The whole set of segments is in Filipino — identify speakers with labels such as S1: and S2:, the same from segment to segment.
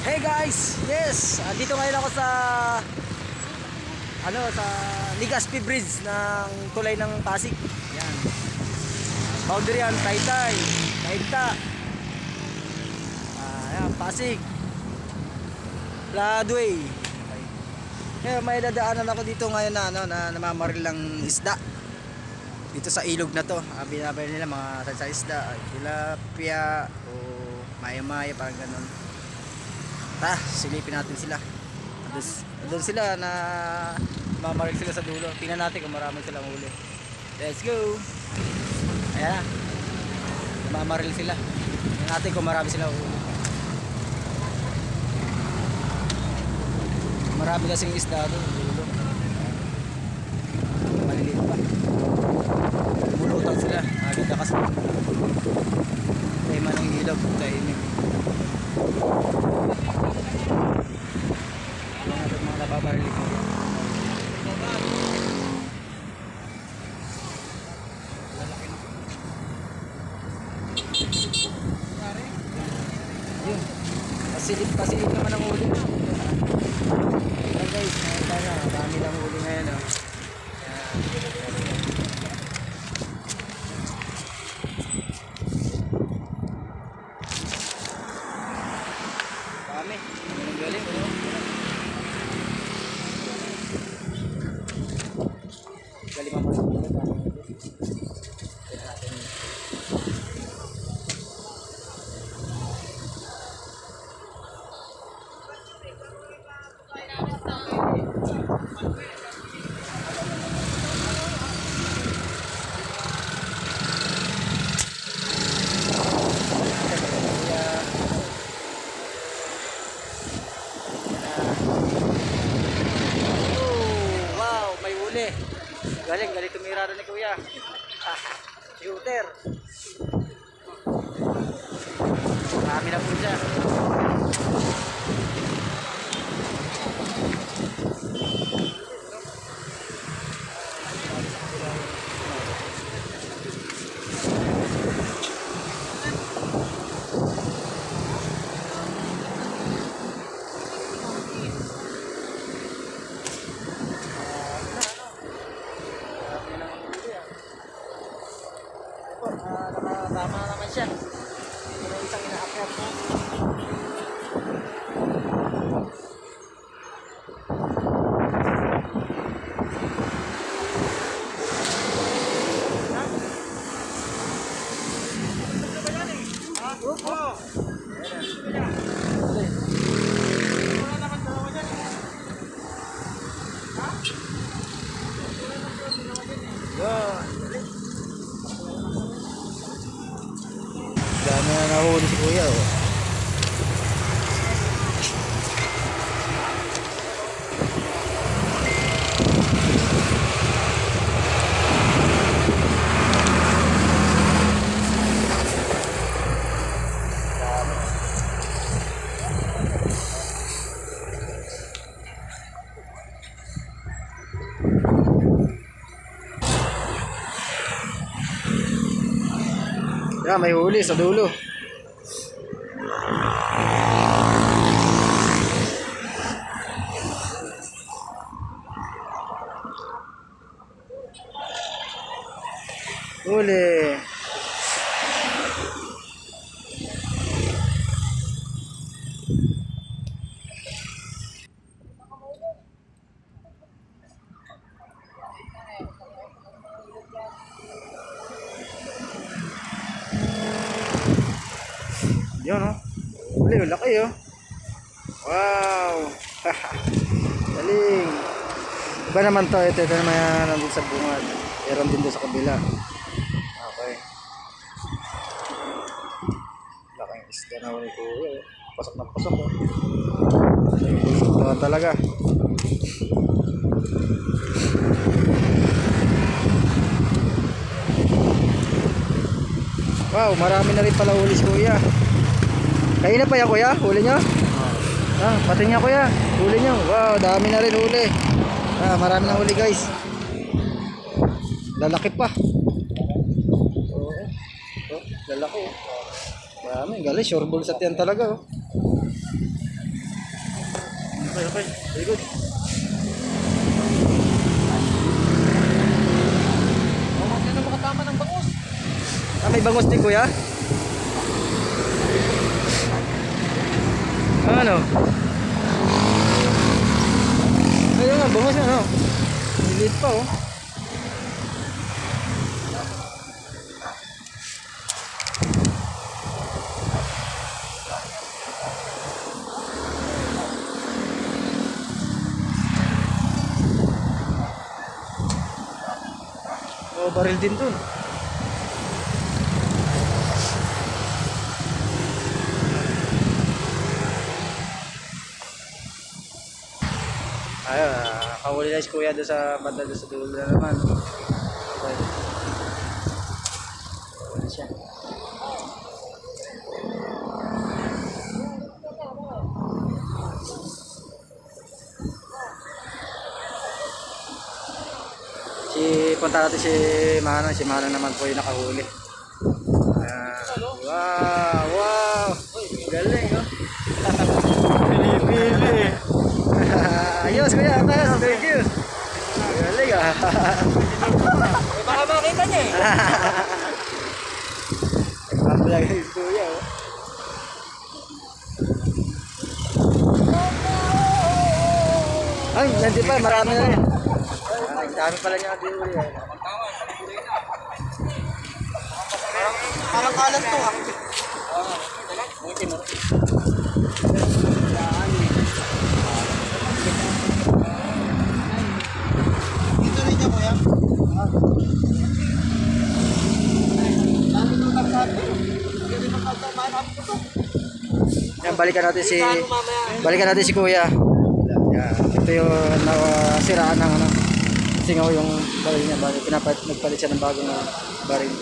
S1: Hey guys, yes, dito ngayon ako sa sa Legazpi Bridge ng tulay ng Pasig. Yan. Boundary yan, Taytay, Tayta. Yan, Pasig. Floodway. Okay. Ngayon may dadaanan ako dito ngayon na namamaril ng isda. Dito sa ilog na to, binabayar nila mga sa isda, tilapia o maya-maya parang ganun. Silipin natin sila. Doon sila na mamaril sila sa dulo. Tingnan natin kung marami silang huli. Let's go. Ayan. Mamaril sila. Tingnan natin kung marami silang huli. Marami kasing isda doon. Dulo. Maliliit pa. Mulutang sila. Agad kasi. Tayo man ang ilog. Tahimik. Mga nababarili ko yan. Yun. Pasilip naman ang huli. Ayan guys, nakita na. Dami lang huli ngayon. Ayan. Dami. Ang galing. Galing ang mga galing tumira rin ni Kuya. Shooter. Marami na po siya. Tama naman siya. Ito isang inaakyat mo. Dami na nahuli si Kuya. Yan, may huli sa dulo. Huli. Yun, oh. Huli, laki, oh. Wow. Galing. Iba naman to. Ito naman yan nandun sa bungad. Meron din doon sa kabila. Okay. Laking isda na huli ko. Pasok na pasok, oh. Ito talaga. Wow, marami na rin pala huli si Kuya. Kanina pa yan Kuya, huli nyo? Pati niya Kuya, huli nyo. Wow, dami na rin huli. Marami na huli guys. Lalaki pa. Lalaki. Marami, galing, sure bull sa tiyan talaga. Okay. Very good.
S2: Huwag na makatama ng bangus.
S1: Ah, may bangus din kuya? Ano? Ayun nga, bangus nga, no? Lilit pa, oh. Oh, baril din dun. Ayun, kahuli na si kuya doon sa banda doon sa dulo na naman. Okay. Kahuli siya. Punta natin si Manang naman po yung nakahuli. Wow, wow. Galing, oh. Pili-pili. Ayos kuya, ayos. Thank you. Galing, ah.
S2: Baka makita niya eh.
S1: Nagpapalag yung kuya, oh. Ay, nandiyan pa, marami na rin. Ang dami pala niya din uli.
S2: Parang kalat to ah. Dito rin niya kuya.
S1: Yan, balikan natin si kuya. Yan, ito yung nasiraan ng ano. Singaw yung baril niya, nagpalit siya ng bagong baril.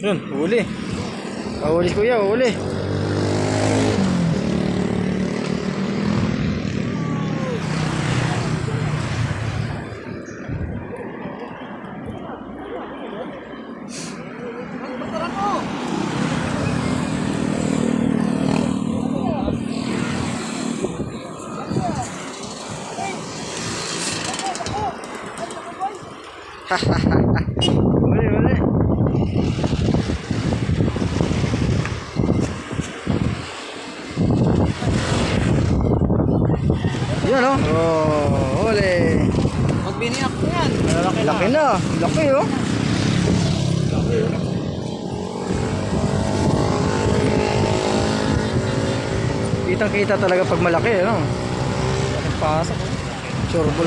S1: Yun, huli. Huli si kuya, huli. Huli, huli. Yun, oh. Oh, huli.
S2: Pag biniyak mo yan.
S1: Laki na. Laki, oh. Kitang-kita talaga pag malaki, ano?
S2: Pasok ko.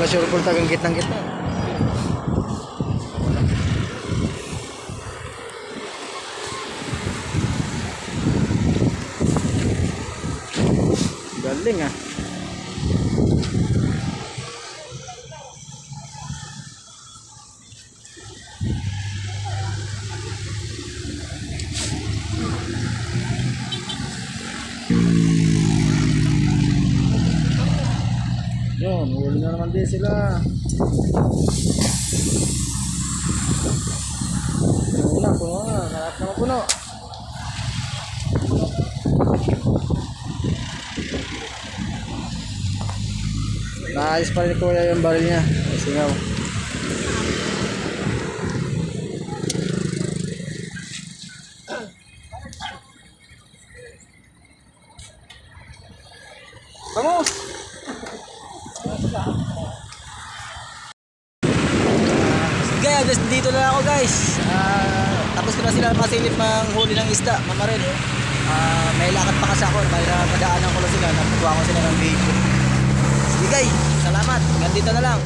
S1: Surbol tagang gitnang-gitna. Galing, ah. na naman din sila. Puno na, puno na. Harap naman puno. Naayos pa rin kuya yung baril niya. Singaw. Vamos! Kaya guys, dito na ako guys. Tapos ko na sila masilip manghuli ng isda, mamaril. May lakad pa kasi ako, kaya padaanan ko lang sila, nakuha ko sila ng video. Sige guys, salamat. Hanggang dito na lang.